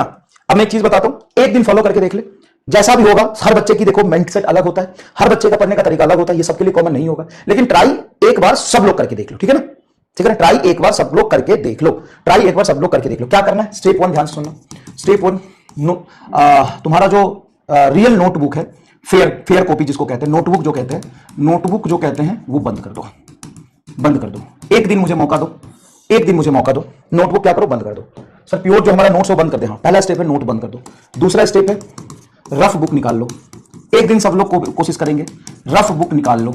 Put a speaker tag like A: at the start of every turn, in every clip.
A: अब मैं एक चीज बताता हूं, एक दिन फॉलो करके देख ले, जैसा भी होगा। हर बच्चे की देखो माइंडसेट अलग होता है, हर बच्चे का पढ़ने का तरीका अलग होता है, ये सबके लिए कॉमन नहीं होगा, लेकिन ट्राई एक बार सब लोग करके देख लो, ठीक है ना? ठीक है ना? ट्राई एक बार सब लोग करके देख लो, ट्राई एक बार सब लोग करके देख लो। क्या करना है? स्टेप 1 ध्यान से सुनना। स्टेप 1, तुम्हारा जो रियल नोटबुक है, फेयर कॉपी जिसको कहते हैं, नोटबुक जो कहते हैं, नोटबुक जो कहते हैं, वो बंद कर दो, बंद कर दो। एक दिन मुझे मौका दो, एक दिन मुझे मौका दो, नोटबुक क्या करो? बंद कर दो। सर प्योर जो हमारा नोट्स वो बंद कर दे। हाँ, पहला स्टेप है नोट बंद कर दो। दूसरा स्टेप है रफ बुक निकाल लो। एक दिन सब लोग कोशिश करेंगे, रफ बुक निकाल लो,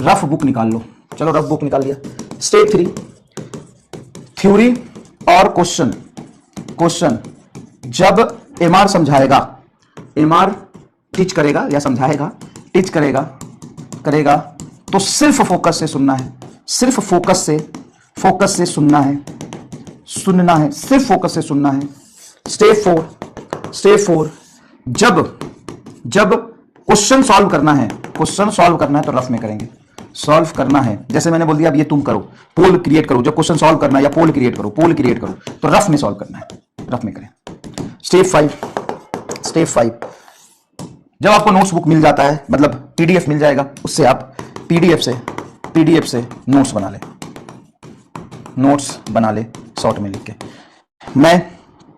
A: रफ बुक निकाल लो। चलो रफ बुक निकाल लिया। स्टेप 3, थ्योरी और क्वेश्चन। क्वेश्चन जब एमआर समझाएगा, एमआर टीच करेगा या समझाएगा, टीच करेगा करेगा तो सिर्फ फोकस से सुनना है, सिर्फ फोकस से सुनना है, सुनना है, सिर्फ फोकस से सुनना है। स्टेप 4, जब क्वेश्चन सॉल्व करना है, क्वेश्चन सॉल्व करना है तो रफ में करेंगे। सॉल्व करना है, जैसे मैंने बोल दिया अब ये तुम करो, पोल क्रिएट करो। जब क्वेश्चन सॉल्व करना है या पोल क्रिएट करो, पोल क्रिएट करो तो रफ में सॉल्व करना है, रफ में करें। स्टेप 5, जब आपको नोट्स मिल जाता है, मतलब पीडीएफ मिल जाएगा, उससे आप पीडीएफ से नोट्स बना ले, नोट्स बना ले शॉर्ट में लिख के।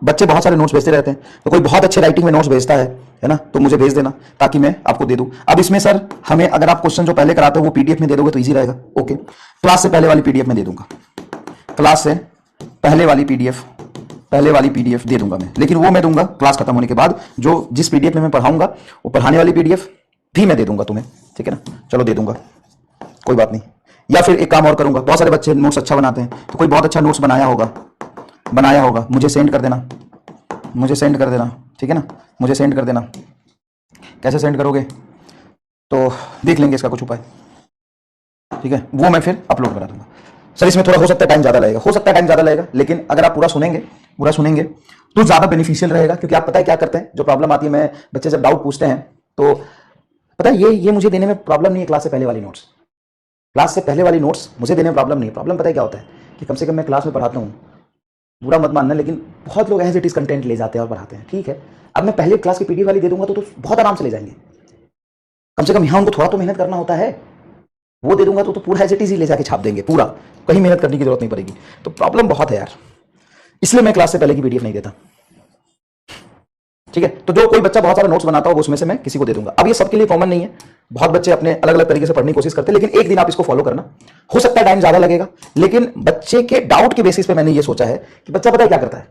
A: बच्चे बहुत सारे नोट्स भेजते रहते हैं, तो कोई बहुत अच्छे राइटिंग में नोट्स भेजता है ना, तो मुझे भेज देना ताकि मैं आपको दे दूं। अब इसमें सर हमें अगर आप क्वेश्चन जो पहले कराते हो वो पीडीएफ में दे दोगे तो इजी रहेगा। ओके, क्लास से पहले वाली पीडीएफ में दे दूंगा, क्लास से पहले वाली पीडीएफ दे दूंगा मैं, लेकिन वो मैं दूंगा क्लास खत्म होने के बाद। जो जिस पीडीएफ में मैं पढ़ाऊंगा वो पढ़ाने वाली पीडीएफ भी मैं दे दूंगा तुम्हें, ठीक है ना? चलो दे दूंगा, कोई बात नहीं। या फिर एक काम और करूंगा, बहुत सारे बच्चे नोट्स अच्छा बनाते हैं, तो कोई बहुत अच्छा नोट्स बनाया होगा, मुझे सेंड कर देना, ठीक है ना? मुझे सेंड कर देना। कैसे सेंड करोगे तो देख लेंगे इसका कुछ उपाय, ठीक है? वो मैं फिर अपलोड करा दूंगा। सर इसमें थोड़ा हो सकता है टाइम ज्यादा लगेगा, लेकिन अगर आप पूरा सुनेंगे तो ज्यादा बेनिफिशियल रहेगा। क्योंकि आप पता है क्या करते हैं, जो प्रॉब्लम आती है, मैं बच्चे जब डाउट पूछते हैं तो पता है ये मुझे देने में प्रॉब्लम नहीं है। क्लास से पहले वाली नोट्स मुझे देने में प्रॉब्लम नहीं है। प्रॉब्लम पता है क्या होता है कि कम से कम मैं क्लास में पढ़ाता हूँ, बुरा मत मानना, लेकिन बहुत लोग एज इट इज कंटेंट ले जाते हैं और पढ़ाते हैं, ठीक है? अब मैं पहले क्लास की पीडीएफ वाली दे दूंगा तो बहुत आराम से ले जाएंगे। कम से कम यहां उनको थोड़ा तो मेहनत करना होता है। वो दे दूंगा तो पूरा एज इट इज ही ले जाके छाप देंगे, पूरा, कहीं मेहनत करने की जरूरत नहीं पड़ेगी। तो प्रॉब्लम बहुत है यार, इसलिए मैं क्लास से पहले की पीडीएफ नहीं देता, ठीक है? तो जो कोई बच्चा बहुत सारा नोट्स बनाता हो उसमें से मैं किसी को दे दूंगा। अब ये सबके लिए कॉमन नहीं है, बहुत बच्चे अपने अलग अलग तरीके से पढ़ने की कोशिश करते हैं, लेकिन एक दिन आप इसको फॉलो करना। हो सकता है टाइम ज्यादा लगेगा, लेकिन बच्चे के डाउट के बेसिस पे मैंने ये सोचा है कि बच्चा पता है क्या करता है,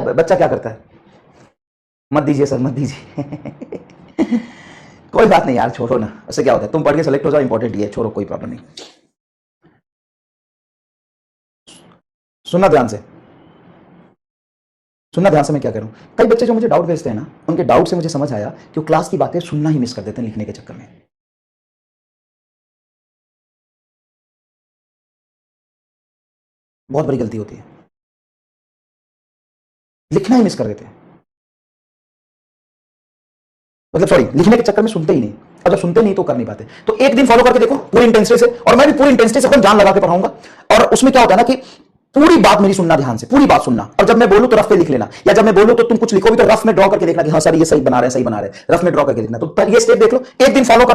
A: बच्चा क्या करता है? मत दीजिए सर, मत दीजिए कोई बात नहीं यार, छोड़ो ना, उससे क्या होता है, तुम पढ़ के सेलेक्ट हो जाओ, इंपॉर्टेंट ये, छोड़ो, कोई प्रॉब्लम नहीं। सुनना ध्यान से मैं क्या कह रहा हूं। कई बच्चे जो मुझे डाउट भेजते हैं ना, उनके डाउट से मुझे समझ आया कि वो क्लास की बातें सुनना ही मिस कर देते हैं लिखने के चक्कर में। बहुत बड़ी गलती होती है, लिखना ही मिस कर देते हैं, मतलब सॉरी, लिखने के चक्कर में सुनते ही नहीं, और जब सुनते नहीं तो कर नहीं पाते। तो एक दिन फॉलो करके देखो पूरी इंटेंसिटी से, और मैं भी पूरी इंटेंसिटी से एकदम जान लगा के पढ़ाऊंगा। और उसमें क्या होता है ना कि पूरी बात मेरी सुनना, ध्यान से पूरी बात सुनना, और जब मैं बोलूं तो रफ पे लिख लेना, या जब मैं बोलूं तो तुम कुछ लिखो भी तो रफ में ड्रॉ करके देखना कि हाँ सर ये सही बना रहे हैं, रफ में ड्रॉ करके लिखना। तो ये स्टेप देख लो, एक दिन फॉलो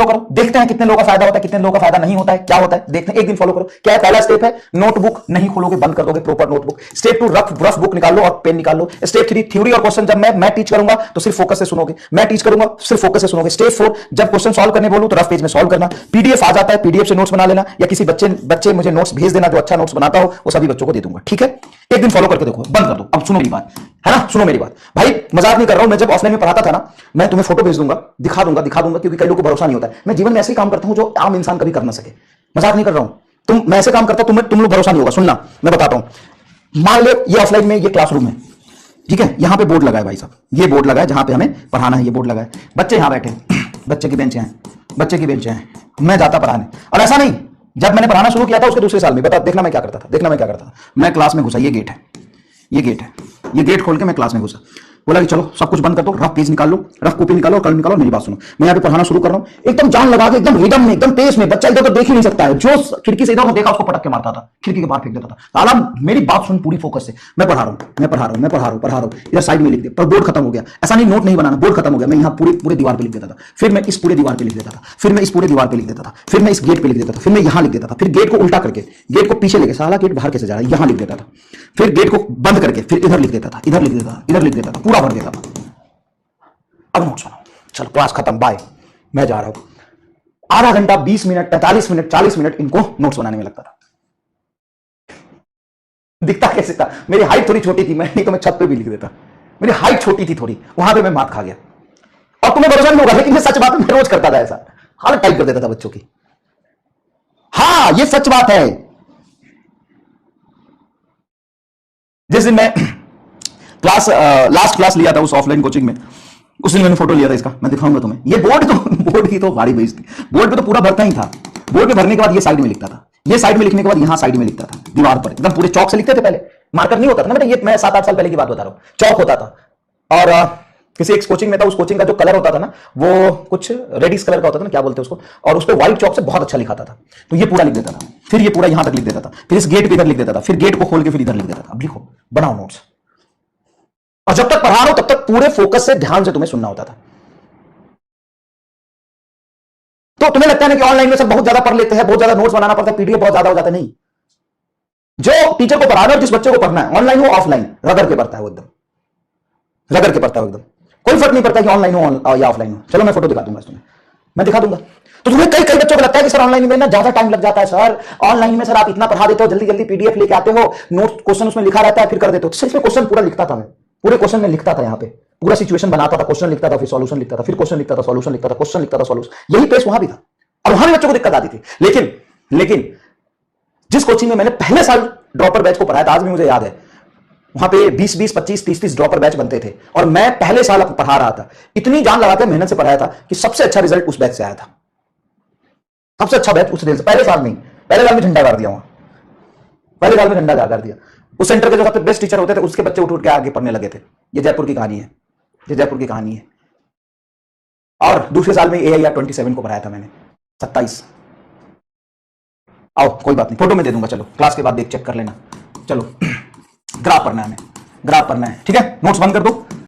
A: करो, देखते हैं कितने लोगों का फायदा होता है, कितने लोगों का फायदा नहीं होता है, क्या होता है देखते हैं। एक दिन फॉलो करो। क्या है पहला स्टेप है, नोटबुक नहीं खोलोगे, बंद कर दोगे proper notebook. Step 2, rough book निकाल लो और पेन निकाल लो। स्टेप 3, थ्योरी और क्वेश्चन जब मैं टीच करूंगा तो सिर्फ फोकस से सुनोगे, मैं टीच करूंगा सिर्फ फोकस से सुनोगे। स्टेप 4, जब क्वेश्चन सॉल्व करने बोलूं तो रफ पेज में सॉल्व करना। पीडीएफ आ जाता है, पीडीएफ से नोट्स बना लेना, या किसी बच्चे मुझे नोट्स भेज देना जो अच्छा नोट्स बनाता हो, वो सभी बच्चों को दे दूंगा, ठीक है? एक दिन फॉलो करके देखो, बंद कर दो। अब सुनो मेरी बात, है ना? सुनो मेरी बात भाई, मजाक नहीं कर रहा हूं। मैं जब ऑफलाइन में पढ़ाता था ना, मैं तुम्हें फोटो भेज दूंगा, दिखा दूंगा, क्योंकि कई लोगों को भरोसा नहीं होता है। मैं जीवन में ऐसे काम करता हूं जो आम इंसान कभी कर ना सके, मजाक नहीं कर रहा हूं। मैं ऐसे काम करता हूं, तुम लोग भरोसा नहीं होगा। सुनना, मैं बताता हूं। मान लो ये ऑफलाइन में ये क्लासरूम है, ठीक है? यहां पे बोर्ड लगा है भाई साहब, ये बोर्ड लगा है जहां पे हमें पढ़ाना है, ये बोर्ड लगा है। बच्चे यहां बैठे, बच्चे की बेंच है, मैं जाता पढ़ाने। और ऐसा नहीं, जब मैंने पढ़ाना शुरू किया था उसके दूसरे साल में, देखना मैं क्या करता था। मैं क्लास में घुसा, ये गेट खोल के मैं क्लास में घुसा। बोला कि चलो सब कुछ बंद कर दो, रफ पेज निकाल लो, रफ कॉपी निकालो और कलम निकालो, मेरी बात सुनो। मैं यहाँ पे पढ़ाना शुरू कर रहा हूँ, एकदम जान लगा के, एकदम रिदम में, एकदम तेज में। बच्चा इधर तो देख ही नहीं सकता है, जो खिड़की से इधर देखा उसको पटक के मारता था, खिड़की के बाहर फेंक देता था। साला मेरी बात सुन पूरी फोकस से, मैं पढ़ा रहा हूँ। इधर साइड में लिख दे, पर बोर्ड खत्म हो गया। ऐसा नहीं नोट नहीं बनाना, बोर्ड खत्म हो गया। मैं यहाँ पूरे दीवार पे लिख देता था, फिर मैं इस पूरे दीवार पे लिख देता था, फिर मैं इस पूरे दीवार पे लिख देता था, फिर मैं इस गेट पे लिख देता था, फिर मैं यहाँ लिख देता था, फिर गेट को उल्टा करके, गेट को पीछे लेके, साला गेट बाहर कैसे जा रहा है, यहाँ लिख देता था, फिर गेट को बंद करके, फिर इधर लिख देता था, इधर लिख देता था, इधर लिख देता था, पूरा भर देता था। अब नोट्स बनाओ, चलो क्लास खत्म, बाय, मैं जा रहा हूं। आधा घंटा, 20 मिनट, 45 मिनट, 40 मिनट इनको नोट्स बनाने में लगता था। दिखता कैसे था, मेरी हाइट थोड़ी छोटी थी, मैं नहीं तो मैं छत पे भी लिख देता। मेरी हाइट छोटी थी थोड़ी, वहां पे मैं मात खा गया। और तुम्हें भरोसा नहीं होगा, लेकिन ये सच बात है, मैं रोज करता था ऐसा, हालत टाइप कर देता था बच्चों की। हाँ, ये सच बात है। जिस दिन मैं लास्ट क्लास लिया था उस ऑफलाइन कोचिंग में, उस दिन मैंने फोटो लिया था इसका, मैं दिखाऊंगा तुम्हें। ये बोर्ड की तो गाड़ी बेइज्जती, बोर्ड पे तो पूरा भरता ही था। बोर्ड पे भरने के बाद ये साइड में लिखता था, ये साइड में लिखने के बाद यहां साइड में लिखता था, दीवार पर एकदम पूरे चौक से लिखते थे। पहले मार्कर नहीं होता था ना बेटा, ये मैं 7-8 साल पहले की बात बता रहा हूं, चौक होता था। और किसी एक कोचिंग में था, उस कोचिंग का जो कलर होता था ना, वो कुछ रेडिश कलर का होता था ना, क्या बोलते हैं उसको, और उस पर व्हाइट चौक से बहुत अच्छा लिखाता था। तो ये पूरा लिख देता था, फिर ये पूरा यहां तक लिख देता था, फिर इस गेट पे इधर लिख देता था, फिर गेट को खोल के फिर इधर लिख देता था। अब लिखो, बनाओ नोट्स। और जब तक पढ़ा रहा हूं तब तक पूरे फोकस से, ध्यान से तुम्हें सुनना होता था। तो तुम्हें लगता है कि ऑनलाइन में सब बहुत ज्यादा पढ़ लेते हैं, बहुत ज्यादा नोट्स बनाना पड़ता है, पीडीएफ बहुत ज्यादा हो जाता है। नहीं, जो टीचर को पढ़ाना है और जिस बच्चे को पढ़ना है, ऑनलाइन हो ऑफलाइन, रगड़ के पढ़ता है वो, एकदम रगड़ के पढ़ता है एकदम। कोई फर्क नहीं पड़ता कि ऑनलाइन हो या ऑफलाइन हो। चलो मैं फोटो दिखा दूंगा तुम्हें, मैं दिखा दूंगा। तो तुम्हें कई बच्चों को लगता है कि सर ऑनलाइन में ना ज्यादा टाइम लग जाता है, सर ऑनलाइन में सर आप इतना पढ़ा देते हो, जल्दी जल्दी पीडीएफ लेके आते हो, नोट क्वेश्चन उसमें लिखा रहता है, फिर कर देते हो। सिर्फ क्वेश्चन पूरा लिखता था मैं, पूरे क्वेश्चन में लिखता था, यहाँ पे पूरा सिचुएशन बनाता था, क्वेश्चन लिखता था, फिर सॉल्यूशन लिखता था, फिर क्वेश्चन लिखता था, सॉल्यूशन लिखता था, क्वेश्चन लिखता था, सॉल्यूशन। यही पेस वहां भी था, और वहां भी बच्चों को दिक्कत आती थी। लेकिन जिस कोचिंग में मैंने पहले साल ड्रॉपर बैच को पढ़ाया था, आज भी मुझे याद है, वहां पे 20-20, 25-30 30 ड्रॉपर बैच बनते थे, और मैं पहले साल पढ़ा रहा था। इतनी जान लगा के मेहनत से पढ़ाया था कि सबसे अच्छा रिजल्ट उस बैच से आया था। सबसे अच्छा बैच उस दिन से, पहले साल नहीं, पहले साल में झंडा गाड़ दिया वहां, पहले साल में झंडा गाड़ दिया। उस सेंटर के जो सबसे बेस्ट टीचर होते थे, उसके बच्चे उठ के आगे पढ़ने लगे थे। ये जयपुर की कहानी है, ये जयपुर की कहानी है। और दूसरे साल में AIR 27 को पढ़ाया था मैंने, 27। आओ कोई बात नहीं, फोटो में दे दूंगा, चलो क्लास के बाद देख चेक कर लेना। चलो ग्राफ पढ़ना है हमें, ग्राफ पढ़ना है, ठीक है। नोट्स बंद कर दो,